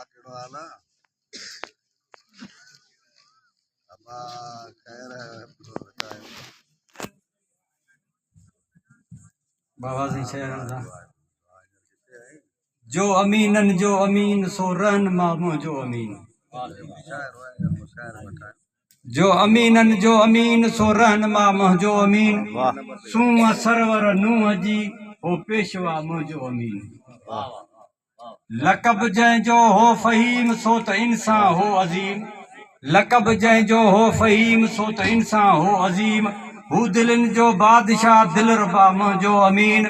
केड़ो हाल है? अबा खैर है तो बताए। बाबा जी शहर जो अमीनन जो अमीन सो रहन मामो जो अमीन जो अमीनन जो अमीन सो रहन मामो जो अमीन सू सरवर नूह जी हो पेशवा मुझो अमीन लकब जंहिंजो हो फ़हीम सो त इंसान हो अज़ीम लकब जंहिंजो हो फ़हीम सो त इंसान हो अज़ीम हू दिलनि जो बादशाह दिलरबा मुंहिंजो अमीन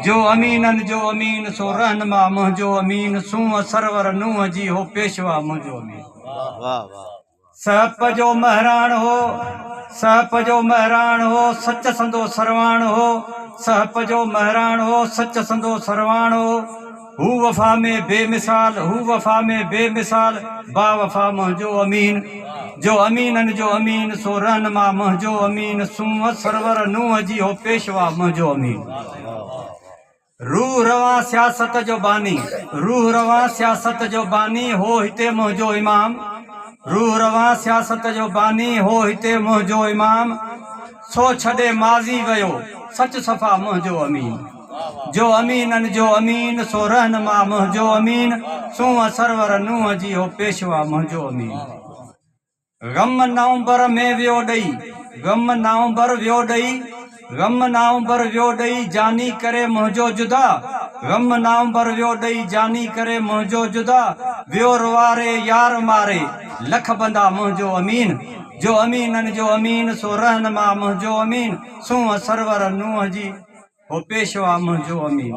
जो अमीनन जो अमीन सो रहनमा मुंहिंजो अमीन सूंह सरवर नूह जी हो पेशवा मुंहिंजो अमीन सहप जो महराण हो सहप जो महराण हो सच संदो सरवाण हो सहप जो महराण हो सच संदो सरवाण हो हू वफ़ा में बेमिसाल हू वफ़ा में बेमिसाल बा वफ़ा मुंहिंजो अमीन जो अमीनन जो अमीन सो रहनमा मुंहिंजो अमीन सूंह सरवर नूह जी हो पेशवा मुंहिंजो अमीन रूह रवां सियासत जो बानी रूह रवां सियासत जो बानी हो हिते मुंहिंजो इमाम रूह रवां सियासत जो बानी हो हिते मुंहिंजो इमाम सो छॾे माज़ी वियो सच सफ़ा मुंहिंजो अमीन जो अमीनन जो अमीन सो रहनमा मुंहिंजो अमीन सूंह सरवर नूह जी हो पेशवा मुंहिंजो अमीन गम नवंबर में वियो ॾई गम नवंबर वियो ॾई गम नवंबर वियो ॾई जानी करे मुंहिंजो जुदा गम नवंबर वियो ॾई जानी करे मुंहिंजो जुदा वियो रुवारे यार मारे लख बंदा मुंहिंजो अमीन जो अमीनन जो अमीन सो रहनमा मुंहिंजो अमीन सूंह सरवर नूह जी हो पेशवा मुंहिंजो अमीन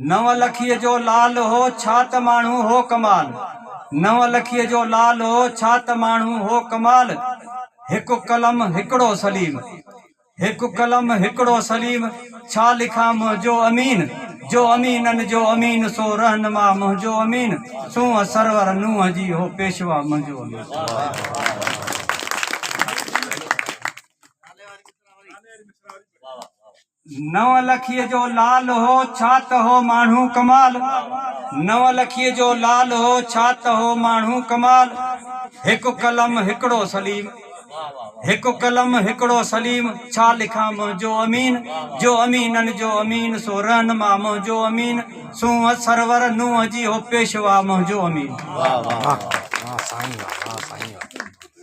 नव लखीअ जो लाल हो छा त माण्हू हो कमाल नव लखीअ जो लाल हो छा त माण्हू हो कमाल हिकु कलम हिकिड़ो सलीम हिकु कलम हिकिड़ो सलीम छा लिखां मुंहिंजो अमीन जो अमीनन जो अमीन सो रहनमा मुंहिंजो अमीन सूंह सरवर नूह जी हो पेशवा मुंहिंजो अमीन नव लखीअ जो लाल हो छा त हो माण्हू कमाल नव लखीअ जो लाल हो छा त हो माण्हू कमाल हिकु कलम हिकिड़ो सलीम हिकु कलम हिकिड़ो सलीम छा लिखां मुंहिंजो अमीन जो अमीनन जो अमीन सो रहनमा मुंहिंजो अमीन सूंह सरवर नूह जी हो पेशवा मुंहिंजो अमीन